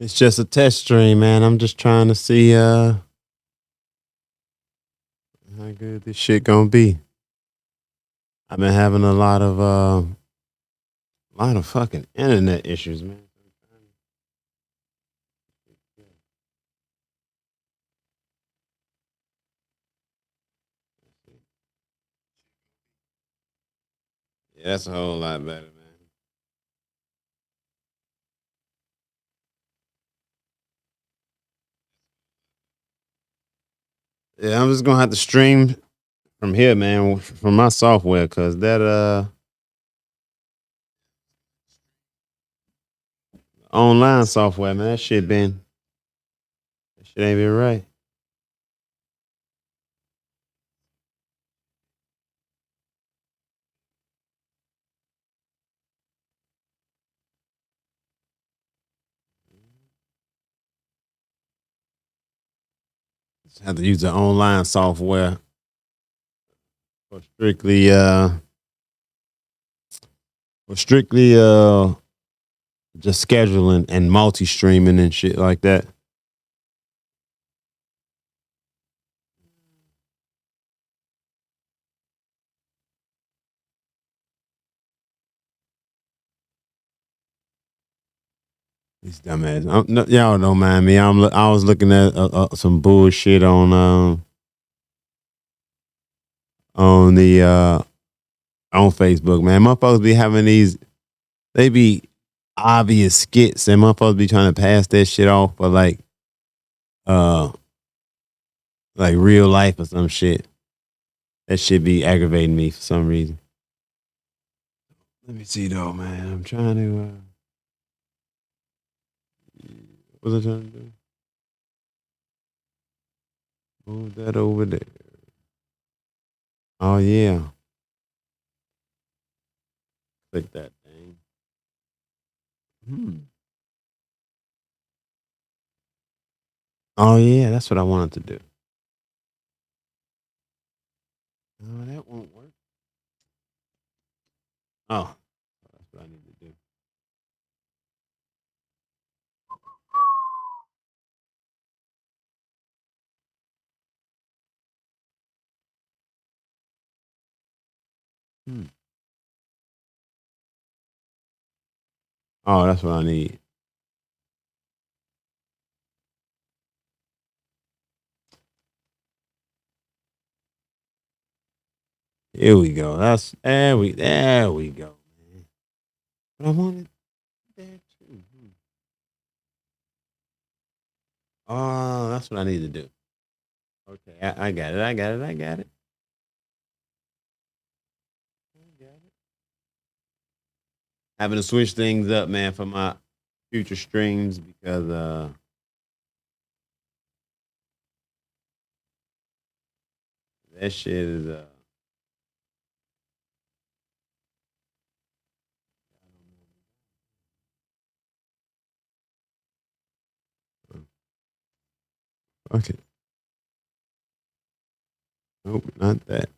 It's just a test stream, man. I'm just trying to see how good this shit gonna be. I've been having a lot of fucking internet issues, man. Yeah, that's a whole lot better, man. Yeah, I'm just gonna have to stream from here, man, from my software, cause that online software, man, that shit ain't been right. Just have to use the online software for strictly just scheduling and multi streaming and shit like that. These dumbass. No, y'all don't mind me. I was looking at some bullshit on the on Facebook. Man, motherfuckers be having these. They be obvious skits, and motherfuckers be trying to pass that shit off for uh like real life or some shit. That shit be aggravating me for some reason. Let me see though, man. I'm trying to. What was I trying to do? Move that over there. Oh yeah, click that thing. Hmm. Oh yeah, that's what I wanted to do. No, that won't work. Oh, that's what I need to do. Hmm. Oh, that's what I need. Here we go. That's there we go, man. But I wanted that too. Hmm. Oh, that's what I need to do. Okay, I got it. I got it. I got it. I got it. Having to switch things up, man, for my future streams because that shit is okay. Nope, not that.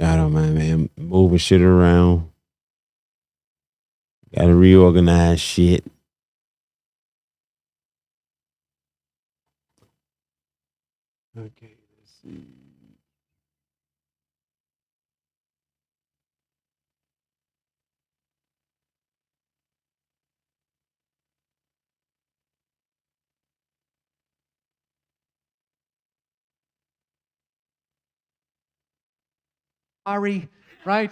I don't mind, man. Moving shit around. Got to reorganize shit. Okay, let's see. Ari, right?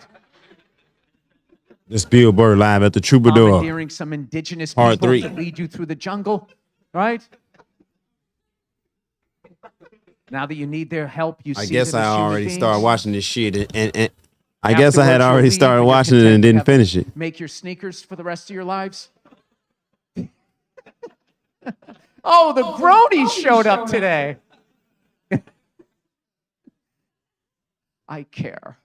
The Spielberg live at the Troubadour. Commandeering some indigenous Part people 3. to lead you through the jungle, right? Now that you need their help, you I see guess them I as human already beings. started watching this shit, and I guess I had Afterwards, you'll already leave started when you're watching it content and to didn't have finish it. Make your sneakers for the rest of your lives. Oh, the Bronies showed up today. I care.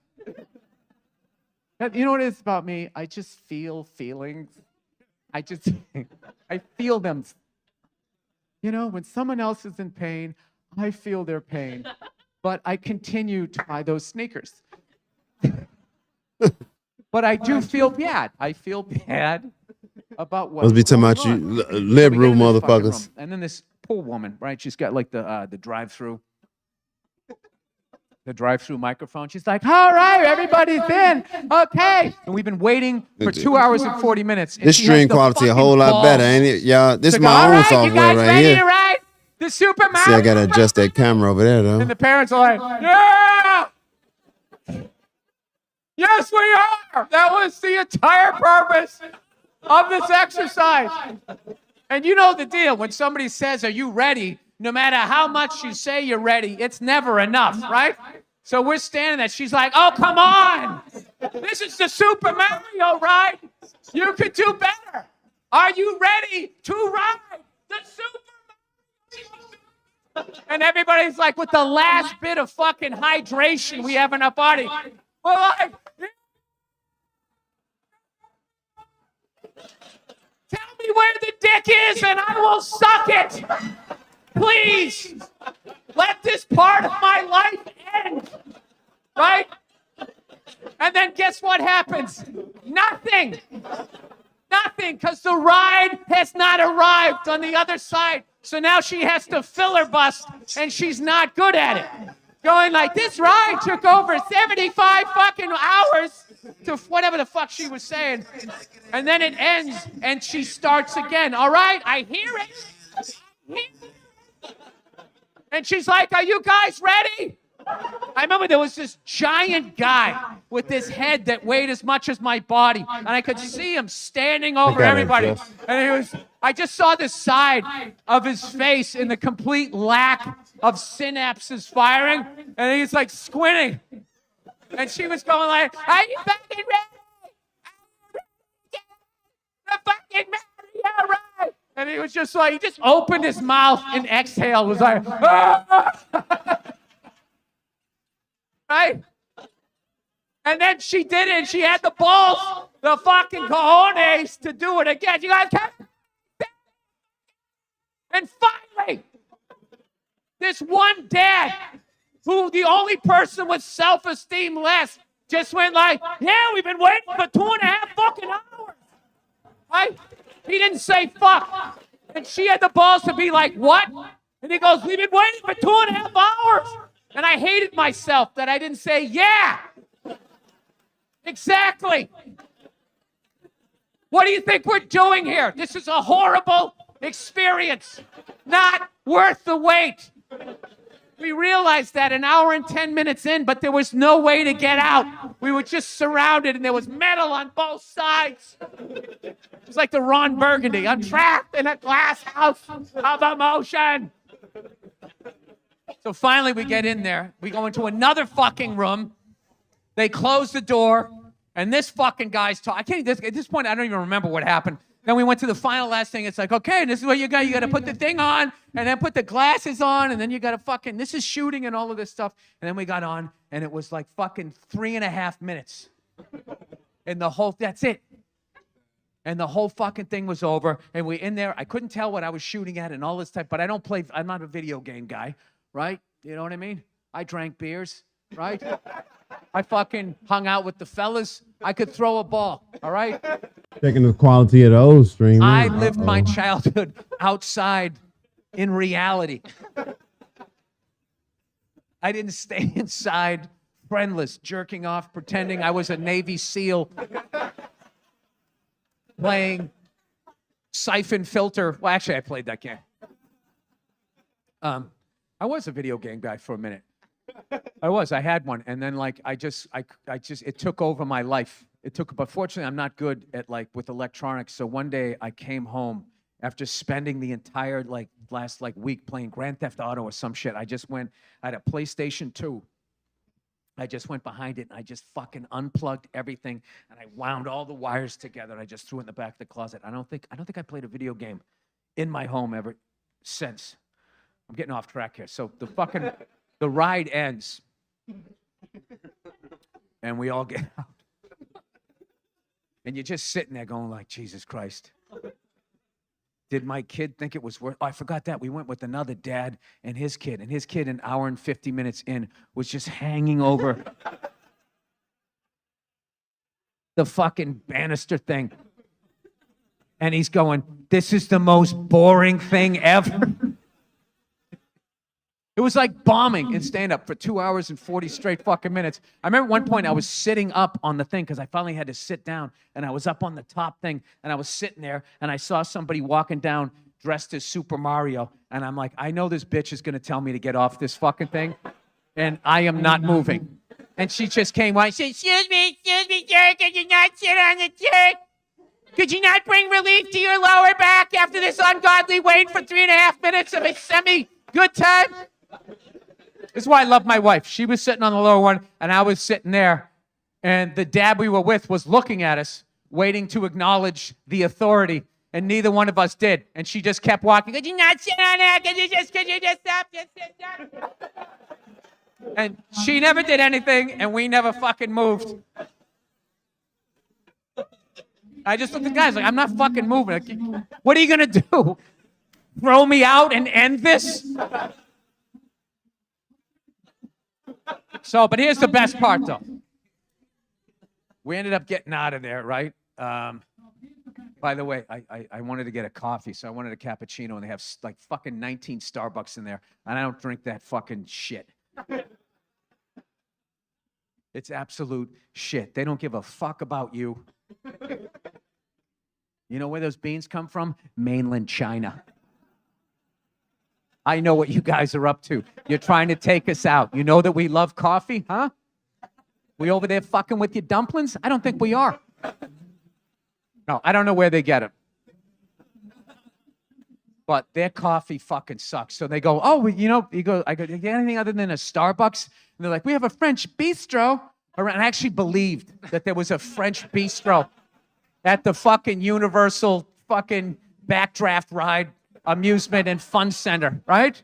You know what it is about me? I just feel feelings. I feel them. You know, when someone else is in pain, I feel their pain. But I continue to buy those sneakers. But I do feel bad. I feel bad about what. Must be talking about you liberal motherfuckers. And then this poor woman, right? She's got like the drive-through. The drive-through microphone. She's like, all right, everybody's in. Okay. And we've been waiting for 2 hours and 40 minutes. This stream quality a whole lot better, ain't it? Y'all, this is my own software right here. Right? The Super Mario. See, I gotta adjust that camera over there, though. And the parents are like, yeah! Yes, we are! That was the entire purpose of this exercise. And you know the deal. When somebody says, are you ready? No matter how much you say you're ready, it's never enough, right? So we're standing there. She's like, oh, come on. This is the Super Mario ride. You could do better. Are you ready to ride the Super Mario? And everybody's like, with the last bit of fucking hydration we have in our body. We're like, tell me where the dick is and I will suck it. Please, let this part of my life end, right? And then guess what happens? Nothing, because the ride has not arrived on the other side. So now she has to filibust, and she's not good at it. Going like, this ride took over 75 fucking hours to whatever the fuck she was saying. And then it ends, and she starts again. All right, I hear it. And she's like, are you guys ready? I remember there was this giant guy with this head that weighed as much as my body. And I could see him standing over everybody. And I just saw the side of his face in the complete lack of synapses firing. And he's like squinting. And she was going like, are you fucking ready? The fucking Mario ride. And he was just like, he just opened his mouth and exhaled. Was like, ah! Right? And then she did it, and she had the balls, the fucking cojones to do it again. You guys can't. And finally, this one dad, who the only person with self-esteem less, just went like, yeah, we've been waiting for 2.5 fucking hours. Right? He didn't say fuck. And she had the balls to be like, what? And he goes, we've been waiting for 2.5 hours. And I hated myself that I didn't say, yeah. Exactly. What do you think we're doing here? This is a horrible experience. Not worth the wait. We realized that an hour and 10 minutes in, but there was no way to get out. We were just surrounded, and there was metal on both sides. It was like the Ron Burgundy. I'm trapped in a glass house of emotion. So finally, we get in there. We go into another fucking room. They close the door, and this fucking guy's talking. At this point, I don't even remember what happened. Then we went to the final last thing. It's like, okay, this is what you got. You got to put the thing on, and then put the glasses on, and then you got to fucking, this is shooting and all of this stuff. And then we got on, and it was like fucking 3.5 minutes. And that's it. And the whole fucking thing was over. And we in there, I couldn't tell what I was shooting at and all this type, but I'm not a video game guy, right? You know what I mean? I drank beers, right? I fucking hung out with the fellas. I could throw a ball, all right? Checking the quality of the old stream. I lived my childhood outside in reality. I didn't stay inside, friendless, jerking off, pretending I was a Navy SEAL, playing Siphon Filter. Well, actually, I played that game. I was a video game guy for a minute. I had one, and then like I just it took over my life. But fortunately I'm not good at with electronics. So one day I came home after spending the entire last week playing Grand Theft Auto or some shit. I had a PlayStation 2. I just went behind it and I just fucking unplugged everything and I wound all the wires together and I just threw it in the back of the closet. I don't think I played a video game in my home ever since. I'm getting off track here. So the ride ends, and we all get out. And you're just sitting there going like, Jesus Christ. Did my kid think it was worth? Oh, I forgot that. We went with another dad and his kid. And his kid, an hour and 50 minutes in, was just hanging over the fucking banister thing. And he's going, this is the most boring thing ever. It was like bombing in stand-up for 2 hours and 40 straight fucking minutes. I remember at one point I was sitting up on the thing because I finally had to sit down, and I was up on the top thing, and I was sitting there, and I saw somebody walking down dressed as Super Mario, and I'm like, I know this bitch is going to tell me to get off this fucking thing, and I am not moving. And she just came by and said, excuse me, sir, could you not sit on the chair? Could you not bring relief to your lower back after this ungodly wait for 3.5 minutes of a semi-good time? This is why I love my wife. She was sitting on the lower one, and I was sitting there, and the dad we were with was looking at us, waiting to acknowledge the authority, and neither one of us did. And she just kept walking. Could you not sit on that? Could you just stop? Just sit down. And she never did anything, and we never fucking moved. I just looked at the guys like, I'm not fucking moving. Like, what are you going to do? Throw me out and end this? So, but here's the best part, though. We ended up getting out of there, right? By the way, I wanted to get a coffee, so I wanted a cappuccino, and they have like fucking 19 Starbucks in there, and I don't drink that fucking shit. It's absolute shit. They don't give a fuck about you. You know where those beans come from? Mainland China. I know what you guys are up to. You're trying to take us out. You know that we love coffee, huh? We over there fucking with your dumplings? I don't think we are. No, I don't know where they get them. But their coffee fucking sucks. So they go, oh, you know, I go, you get anything other than a Starbucks? And they're like, we have a French bistro. And I actually believed that there was a French bistro at the fucking Universal fucking backdraft ride amusement and fun center, right?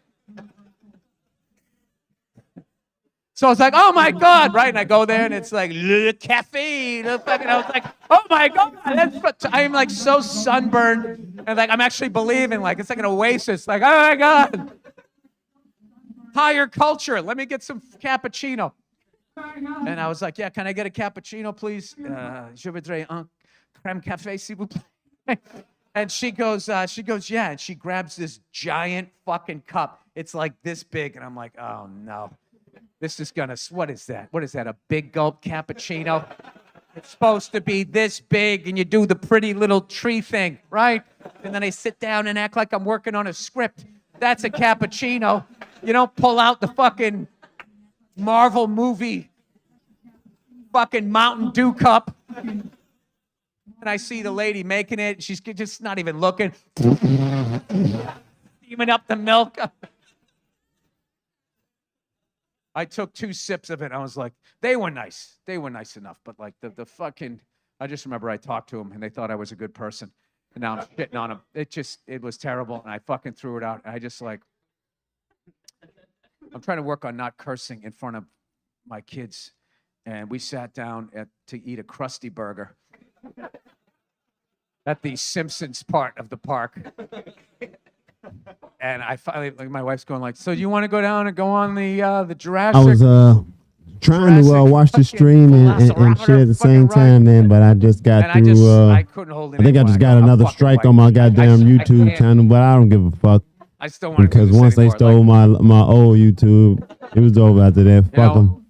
So I was like, oh my God, right? And I go there and it's like, Le Cafe. I was like, oh my God. I'm like so sunburned. And like, I'm actually believing, like, it's like an oasis. Like, oh my God. Higher culture. Let me get some cappuccino. And I was like, yeah, can I get a cappuccino, please? Je voudrais un crème café, s'il vous plaît. And she goes, yeah. And she grabs this giant fucking cup. It's like this big. And I'm like, oh no. This is gonna, what is that? What is that, a big gulp cappuccino? It's supposed to be this big, and you do the pretty little tree thing, right? And then I sit down and act like I'm working on a script. That's a cappuccino. You don't pull out the fucking Marvel movie fucking Mountain Dew cup. And I see the lady making it. She's just not even looking. Steaming up the milk. I took 2 sips of it. I was like, they were nice. They were nice enough. But like the fucking, I just remember I talked to them and they thought I was a good person. And now I'm shitting on them. It was terrible. And I fucking threw it out. And I just like, I'm trying to work on not cursing in front of my kids. And we sat down to eat a Krusty Burger at the Simpsons part of the park. And I finally, like, my wife's going like, so you want to go down and go on the Jurassic? I was trying to watch the stream and shit at the same time, man, but I just got through. I couldn't hold it. I think I just got another strike on my goddamn YouTube channel, but I don't give a fuck. I still want to because once they stole my old YouTube, it was over after that. Fuck them.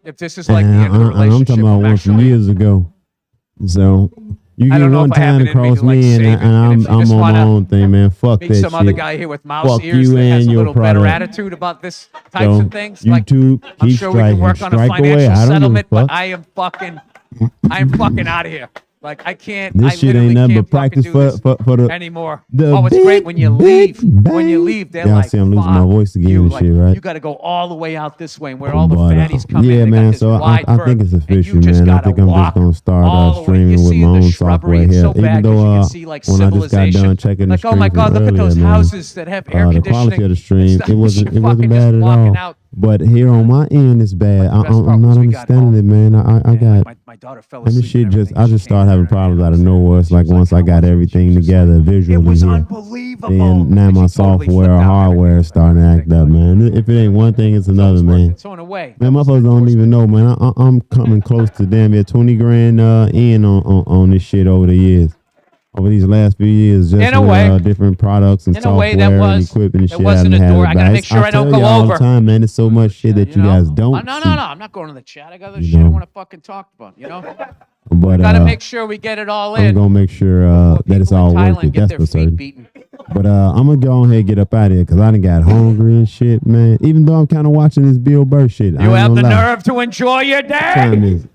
If this is like the end of the relationship, I'm talking about one from years ago. So you get one time to cross me, and I'm on my own thing, man. Fuck that shit. Some other guy here with mouse Fuck ears you that has a and your little better product. attitude about this types of things. YouTube, like, I'm keep sure we can work on a strike away. financial I don't give a settlement, but fuck. I am fucking out of here. Like, I can't. This I shit literally ain't nothing can't but practice fucking do for this the anymore. the Oh, it's great when you leave. big When you bang. leave, they're Yeah, like, see, I'm losing my "Fuck voice again you." and Like, shit, right? you got to go all the way out this way, and where all the But, fatties come yeah, in. They man. got this So wide I berth, think it's and official, you just man. I gotta think I'm just walk gonna start all the way. streaming You with see my the own shrubbery, software it's here. so bad Even 'cause you though can see, like, when I just got civilization. done checking the Like, stream oh my from God, look at earlier, those man, houses that have air the conditioning. quality of the stream, and stuff. it wasn't You're fucking bad just at walking all. out. But here on my end, it's bad. The best part I'm was not we got understanding home, it, man. I and got my my daughter fell And asleep. this shit and just, everything. I She just came started in having there, problems and out of I was nowhere. It's like she was once I "Come got on." everything She was together like, visually it was here. unbelievable. And now And my she totally software, flipped out and hardware everything is starting to about act everything, up, but man. If it ain't one thing, it's it's another, always worth man. it. So in a way, Man, that was an motherfuckers don't even endorsement. know, man. I'm coming close to damn near 20 grand in on this shit over the years. Over these last few years, just In a with way. different products and In a way, software that and was equipment and it shit I wasn't done a had door. to I gotta buy. make sure I don't tell go you all over. the time, man. There's so much shit that you guys don't No, see. I'm not going to the chat. I got other You shit I know. want to fucking talk about. You know, But gotta make sure we get it all I'm in. gonna make sure before that it's people in all worth Thailand it. get That's their for feet certain. beaten. But I'm gonna go ahead and get up out of here because I done got hungry and shit, man. Even though I'm kind of watching this Bill Burr shit. I You ain't have the gonna lie. nerve to enjoy your Time day. is.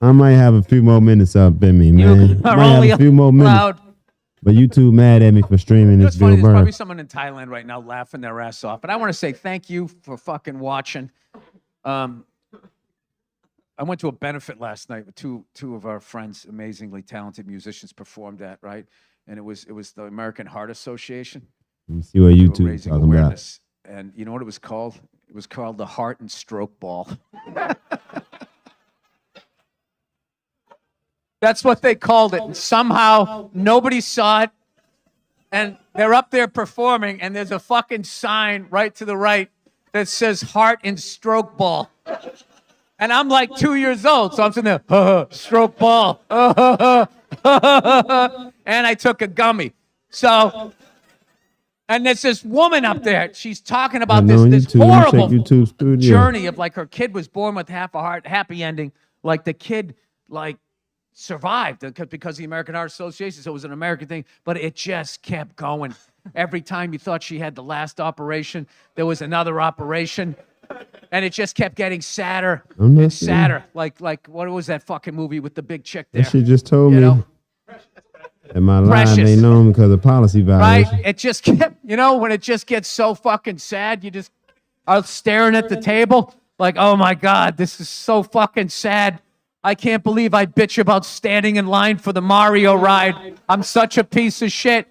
I might have a few more minutes up in me, man. You are Might only have a few more minutes. allowed. But you too mad at me for streaming It's this funny, Bill there's Burr. probably someone in Thailand right now laughing their ass off. But I want to say thank you for fucking watching. I went to a benefit last night with two of our friends, amazingly talented musicians, performed at, right? And it was the American Heart Association. Let me see what They were YouTube raising talking about. awareness. And you know what it was called? It was called the Heart and Stroke Ball. That's what they called it. And somehow nobody saw it. And they're up there performing, and there's a fucking sign right to the right that says Heart and Stroke Ball. And I'm like 2 years old, so I'm sitting there, stroke ball. And I took a gummy. So, and there's this woman up there. She's talking about this YouTube, horrible check YouTube Studio. journey of like her kid was born with half a heart, happy ending. Like the kid, like, survived because the American Heart Association, so it was an American thing, but it just kept going. Every time you thought she had the last operation, there was another operation, and it just kept getting sadder and sadder. Like what was that fucking movie with the big chick there? That shit just told me know? that my life Precious. ain't known because of policy violation. Right? It just kept, when it just gets so fucking sad, you just are staring at the table like, oh my God, this is so fucking sad. I can't believe I bitch about standing in line for the Mario ride. I'm such a piece of shit.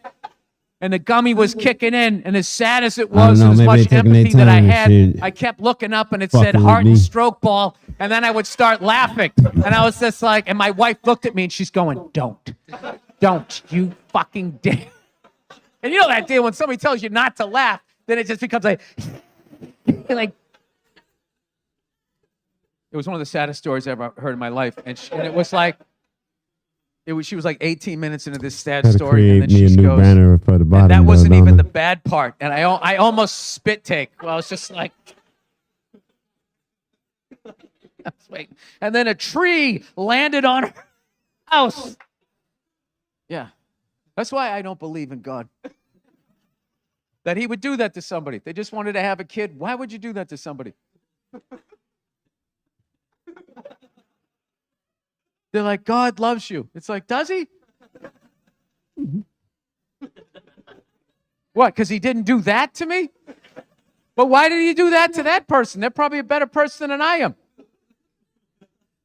And the gummy was kicking in, and as sad as it was, and as much empathy that I had, I kept looking up, and it said Heart and Stroke Ball, and then I would start laughing. And I was just like, and my wife looked at me, and she's going, don't, you fucking dare. And you know that deal when somebody tells you not to laugh, then it just becomes like, like, it was one of the saddest stories I ever heard in my life. And it was like, she was like 18 minutes into this sad story. And then she goes, banner for the bottom, and that wasn't even the bad part. And I almost spit take. Well, I was just like, wait. And then a tree landed on her house. Yeah. That's why I don't believe in God. That he would do that to somebody. They just wanted to have a kid. Why would you do that to somebody? They're like, God loves you. It's like, does he? What, because he didn't do that to me? But why did he do that to that person? They're probably a better person than I am.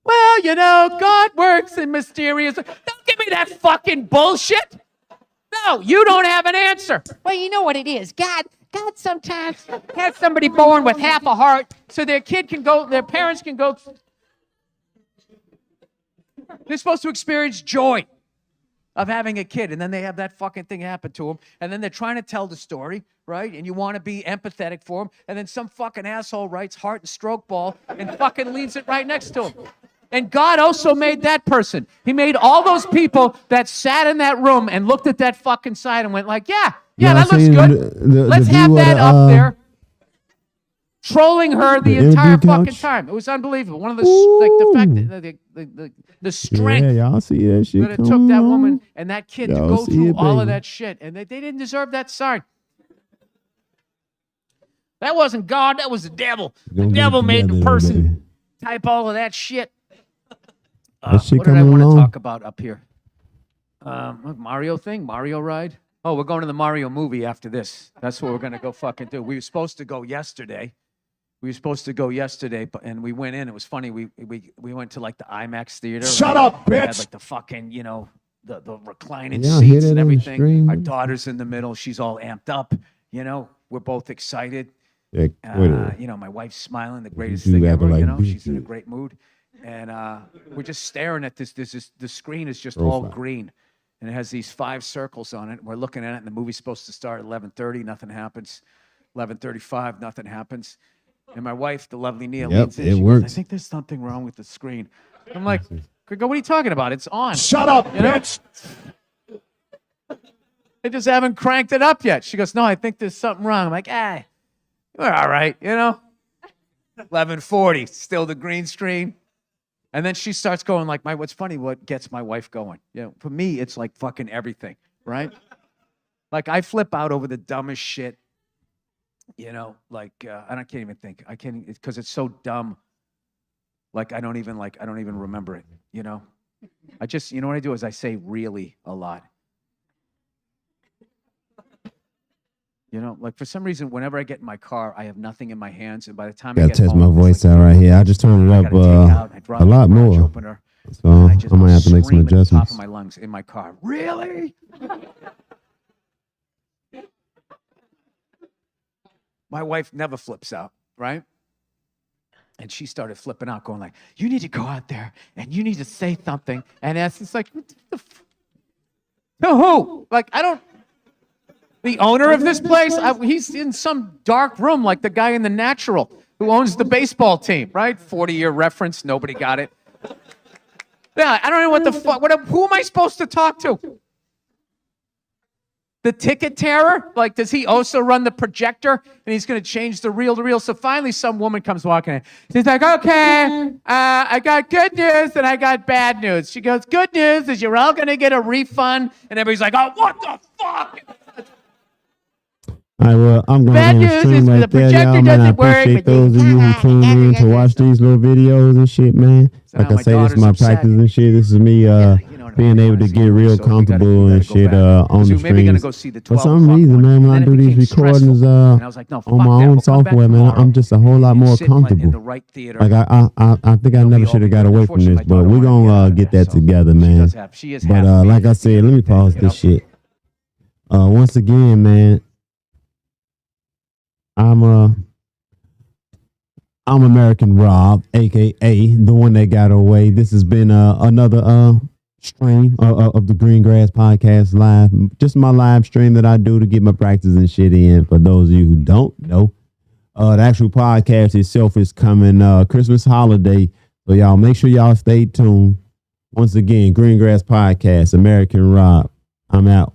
Well, God works in mysterious... Don't give me that fucking bullshit. No, you don't have an answer. Well, you know what it is. God sometimes has somebody born with half a heart so their parents can go... They're supposed to experience joy of having a kid, and then they have that fucking thing happen to them, and then they're trying to tell the story, right? And you want to be empathetic for them, and then some fucking asshole writes Heart and Stroke Ball and fucking leaves it right next to him. And God also made that person. He made all those people that sat in that room and looked at that fucking sign and went like, yeah, that looks good. Let's have that up there. Trolling her the entire fucking time. It was unbelievable. One of the the fact that the strength y'all see that shit that it took that woman and that kid to go through all of that shit, and they didn't deserve that sign. That wasn't God. That was the devil. The devil made the person type all of that shit. What did I want to talk about up here? Mario thing, Mario ride. Oh, we're going to the Mario movie after this. That's what we're gonna go fucking do. We were supposed to go yesterday. And we went in. It was funny. We went to like the IMAX theater. Shut up, bitch! Had like the fucking, the reclining seats and everything. Our daughter's in the middle. She's all amped up. We're both excited. My wife's smiling, the greatest thing ever. She's in a great mood. And we're just staring at this. The screen is just all Profile. green, and it has these 5 circles on it. We're looking at it, and the movie's supposed to start at 11:30. Nothing happens. 11:35. Nothing happens. And my wife, the lovely Nia, Yep, leans in. it She goes, works. I think there's something wrong with the screen. I'm like, Gringo, what are you talking about? It's on. Shut up, You know? bitch! They just haven't cranked it up yet. She goes, no, I think there's something wrong. I'm like, we're all right, 11:40, still the green screen. And then she starts going like, what's funny, what gets my wife going? For me, it's like fucking everything, right? Like I flip out over the dumbest shit, like, I can't even think. I can't, because it's so dumb. Like, I don't even remember it, I just, what I do is I say really a lot. Like for some reason, whenever I get in my car, I have nothing in my hands, and by the time I Gotta get test home, my it's voice like, out right here. I just turned it I up gotta take out, I drop a lot the garage more. opener, So and I might have to make some scream at the top adjustments. of my lungs in my car. Really? My wife never flips out, right? And she started flipping out, going like, "You need to go out there and you need to say something." And it's like, what the to who? Like, I don't. The owner of this place, he's in some dark room like the guy in The Natural who owns the baseball team, right? 40-year reference. Nobody got it. Yeah, I don't know what the fuck. Who am I supposed to talk to? The ticket terror? Like, does he also run the projector and he's going to change the reel to reel? So finally, some woman comes walking in. She's like, okay, I got good news and I got bad news. She goes, good news is you're all going to get a refund. And everybody's like, oh, what the fuck? All right, well, I'm going Bad to news is stream the right there, projector y'all, man. I doesn't work, appreciate but those of you who tune in to watch these little videos and shit, man. So Like now I my say, this is daughter's my upset. practice and shit. This is me You know what I being mean? able to I see get you, real so we comfortable gotta and go shit back. on So the maybe gonna streams. go see the For 12 some o'clock reason, one. man, when And I then do it these became recordings stressful. And I was like, no, on fuck my that. own We'll come back software, man, tomorrow I'm just a whole lot and more sit in the comfortable. right theater. Like I think I never should have got away from this, but we're gonna get that together, man. But like I said, let me pause this shit. Once again, man, I'm American Rob, aka the one that got away. This has been another stream of the Green Grass Podcast live. Just my live stream that I do to get my practice and shit in. For those of you who don't know, the actual podcast itself is coming Christmas holiday. So y'all make sure y'all stay tuned. Once again, Green Grass Podcast, American Rob. I'm out.